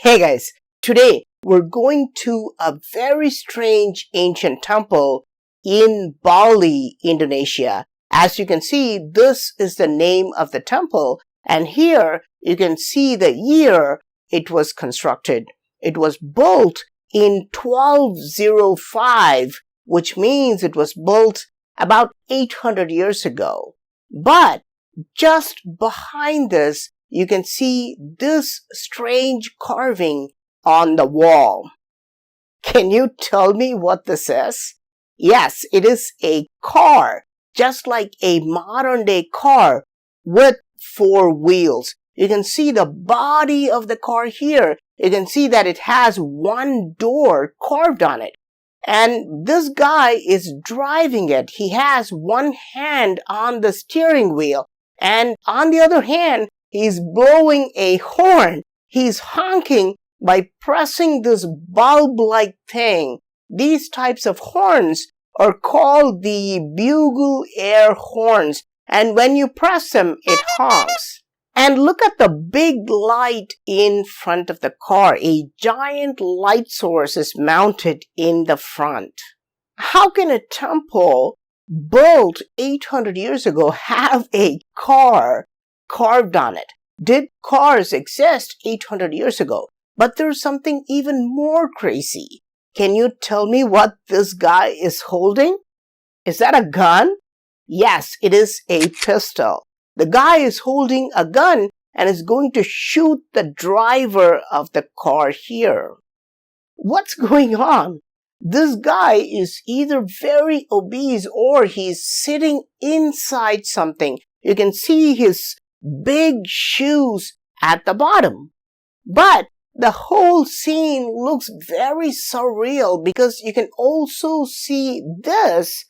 Hey guys, today we're going to a very strange ancient temple in Bali, Indonesia. As you can see, this is the name of the temple, and here you can see the year it was constructed. It was built in 1205, which means it was built about 800 years ago. But just behind this, you can see this strange carving on the wall. Can you tell me what this is? Yes, it is a car, just like a modern day car with 4 wheels. You can see the body of the car here. You can see that it has 1 door carved on it. And this guy is driving it. He has 1 hand on the steering wheel, and on the other hand, he's blowing a horn. He's honking by pressing this bulb-like thing. These types of horns are called the bugle air horns. And when you press them, it honks. And look at the big light in front of the car. A giant light source is mounted in the front. How can a temple built 800 years ago have a car carved on it? Did cars exist 800 years ago? But there's something even more crazy. Can you tell me what this guy is holding? Is that a gun? Yes, it is a pistol. The guy is holding a gun and is going to shoot the driver of the car here. What's going on? This guy is either very obese or he's sitting inside something. You can see his big shoes at the bottom. But the whole scene looks very surreal because you can also see this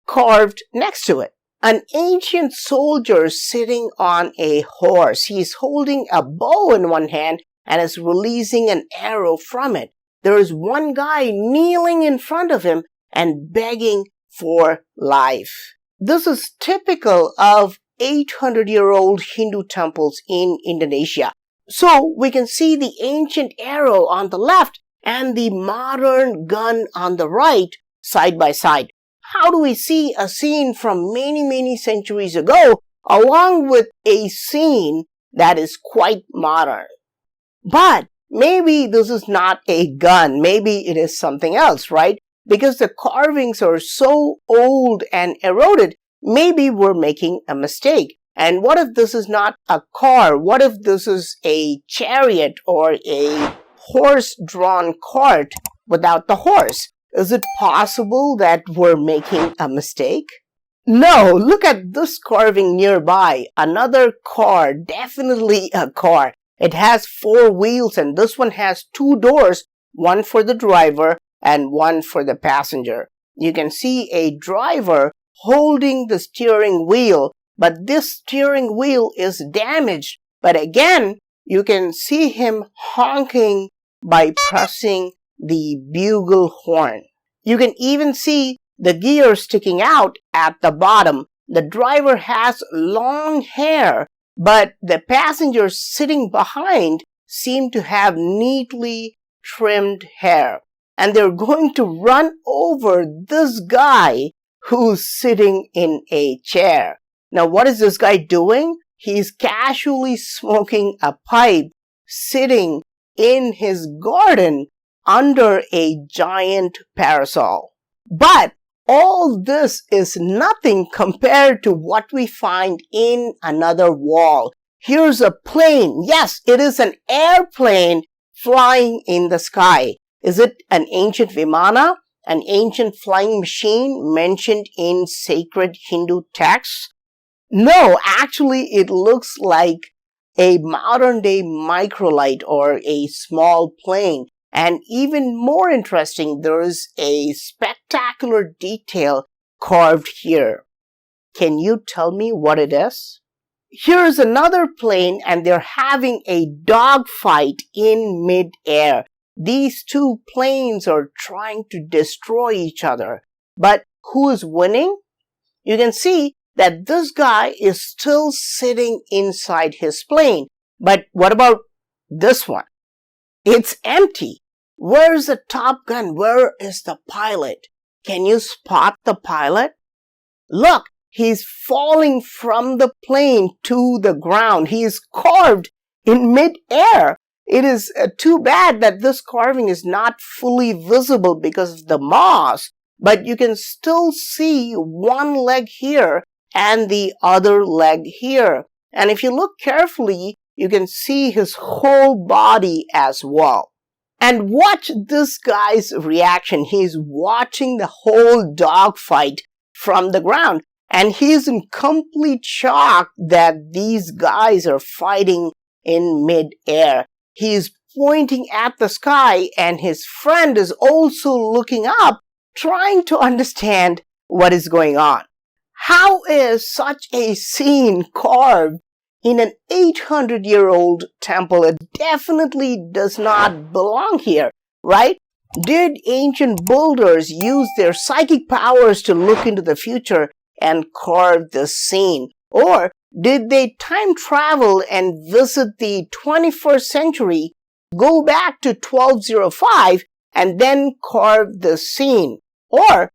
carved next to it. An ancient soldier sitting on a horse. He's holding a bow in one hand and is releasing an arrow from it. There is one guy kneeling in front of him and begging for life. This is typical of 800-year-old Hindu temples in Indonesia. So we can see the ancient arrow on the left and the modern gun on the right side by side. How do we see a scene from many centuries ago along with a scene that is quite modern? But maybe this is not a gun. Maybe it is something else, right? Because the carvings are so old and eroded, maybe we're making a mistake. And what if this is not a car? What if this is a chariot or a horse-drawn cart without the horse? Is it possible that we're making a mistake? No, look at this carving nearby. Another car, definitely a car. It has 4 wheels and this one has 2 doors, one for the driver and one for the passenger. You can see a driver holding the steering wheel, but this steering wheel is damaged. But again, you can see him honking by pressing the bugle horn. You can even see the gear sticking out at the bottom. The driver has long hair, but the passengers sitting behind seem to have neatly trimmed hair. And they're going to run over this guy who's sitting in a chair. Now, what is this guy doing? He's casually smoking a pipe, sitting in his garden under a giant parasol. But all this is nothing compared to what we find in another wall. Here's a plane. Yes, it is an airplane flying in the sky. Is it an ancient Vimana? An ancient flying machine mentioned in sacred Hindu texts? No, actually it looks like a modern day microlight or a small plane. And even more interesting, there is a spectacular detail carved here. Can you tell me what it is? Here's another plane and they're having a dogfight in mid-air. These 2 planes are trying to destroy each other. But who is winning? You can see that this guy is still sitting inside his plane. But what about this one? It's empty. Where's the Top Gun? Where is the pilot? Can you spot the pilot? Look, he's falling from the plane to the ground. He is carved in mid-air. It is too bad that this carving is not fully visible because of the moss, but you can still see one leg here and the other leg here. And if you look carefully, you can see his whole body as well. And watch this guy's reaction. He's watching the whole dogfight from the ground, and he's in complete shock that these guys are fighting in mid-air. He's pointing at the sky, and his friend is also looking up, trying to understand what is going on. How is such a scene carved in an 800-year-old temple? It definitely does not belong here, right? Did ancient builders use their psychic powers to look into the future and carve this scene? Or did they time travel and visit the 21st century, go back to 1205, and then carve the scene? Or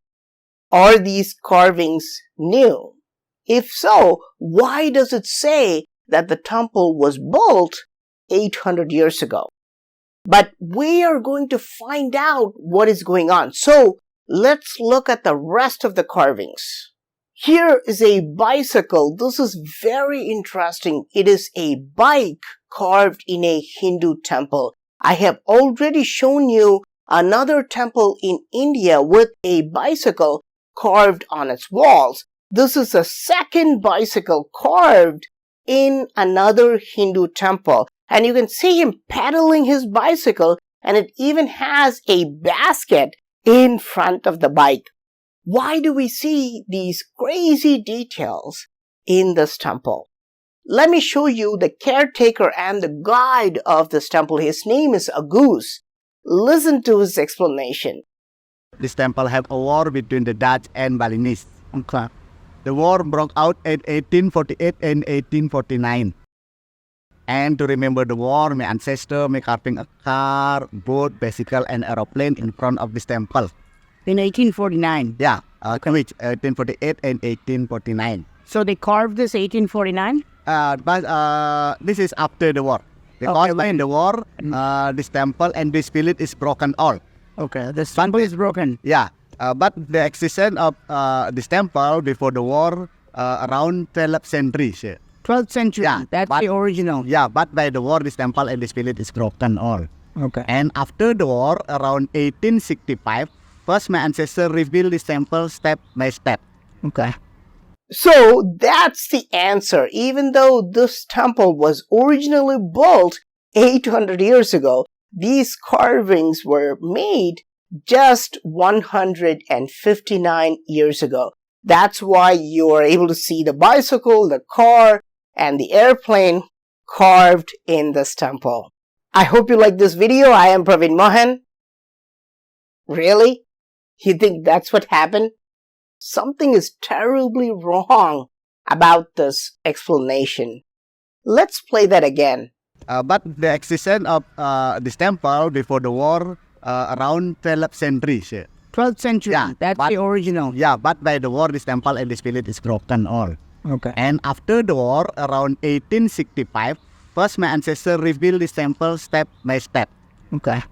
are these carvings new? If so, why does it say that the temple was built 800 years ago? But we are going to find out what is going on. So let's look at the rest of the carvings. Here is a bicycle. This is very interesting. It is a bike carved in a Hindu temple. I have already shown you another temple in India with a bicycle carved on its walls. This is a second bicycle carved in another Hindu temple. And you can see him pedaling his bicycle, and it even has a basket in front of the bike. Why do we see these crazy details in this temple? Let me show you the caretaker and the guide of this temple. His name is Agus. Listen to his explanation. This temple had a war between the Dutch and Balinese. Okay. The war broke out in 1848 and 1849. And to remember the war, my ancestor may carving a car, boat, bicycle, and aeroplane in front of this temple. In 1849? Yeah, which 1848 and 1849. So they carved this 1849? But this is after the war. Because in the war, this temple and this village is broken all. Okay, this temple is broken. Yeah, but the existence of this temple before the war around 12th century. 12th century, yeah, that's the original. Yeah, but by the war, this temple and this village is broken all. Okay. And after the war, around 1865, first my ancestor rebuilt this temple step by step. Okay. So that's the answer. Even though this temple was originally built 800 years ago, these carvings were made just 159 years ago. That's why you are able to see the bicycle, the car, and the airplane carved in this temple. I hope you like this video. I am PraveenMohan. Really? You think that's what happened? Something is terribly wrong about this explanation. Let's play that again. But the existence of this temple before the war around 12th century. 12th century, yeah, that's the original. Yeah, but by the war, this temple and this village is broken all. Okay. And after the war, around 1865, first my ancestor rebuilt this temple step by step. Okay.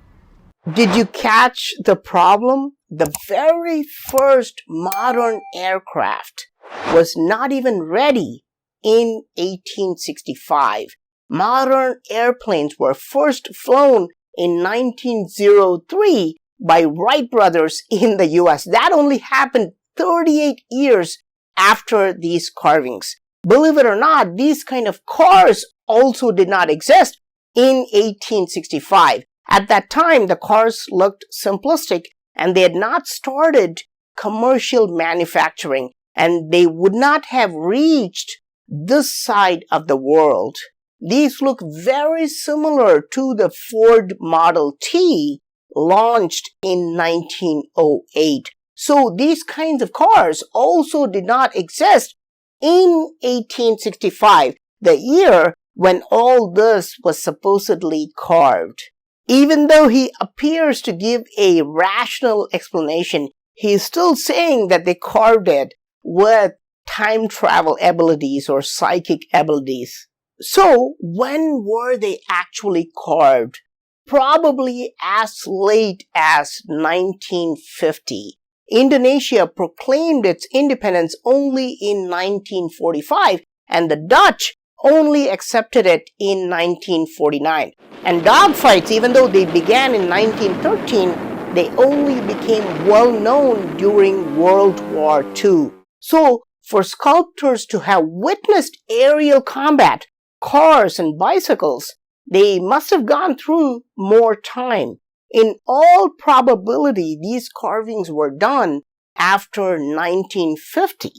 Did you catch the problem? The very first modern aircraft was not even ready in 1865. Modern airplanes were first flown in 1903 by Wright brothers in the US. That only happened 38 years after these carvings. Believe it or not, these kind of cars also did not exist in 1865. At that time, the cars looked simplistic and they had not started commercial manufacturing, and they would not have reached this side of the world. These look very similar to the Ford Model T launched in 1908. So these kinds of cars also did not exist in 1865, the year when all this was supposedly carved. Even though he appears to give a rational explanation, he is still saying that they carved it with time travel abilities or psychic abilities. So, when were they actually carved? Probably as late as 1950. Indonesia proclaimed its independence only in 1945, and the Dutch only accepted it in 1949. And dogfights, even though they began in 1913, they only became well known during World War II. So, for sculptors to have witnessed aerial combat, cars and bicycles, they must have gone through more time. In all probability, these carvings were done after 1950,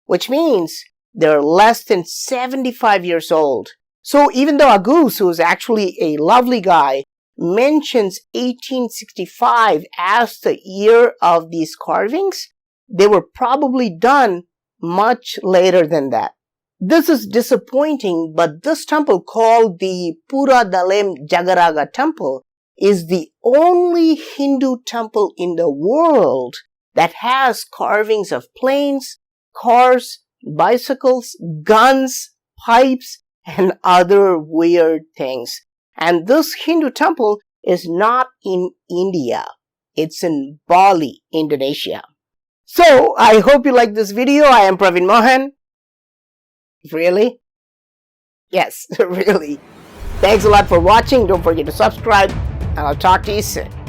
which means they're less than 75 years old. So even though Agus, who is actually a lovely guy, mentions 1865 as the year of these carvings, they were probably done much later than that. This is disappointing, but this temple, called the Pura Dalem Jagaraga Temple, is the only Hindu temple in the world that has carvings of planes, cars, bicycles, guns, pipes, and other weird things. And this Hindu temple is not in India. It's in Bali, Indonesia. So, I hope you like this video. I am PraveenMohan. Really? Yes, really. Thanks a lot for watching. Don't forget to subscribe, and I'll talk to you soon.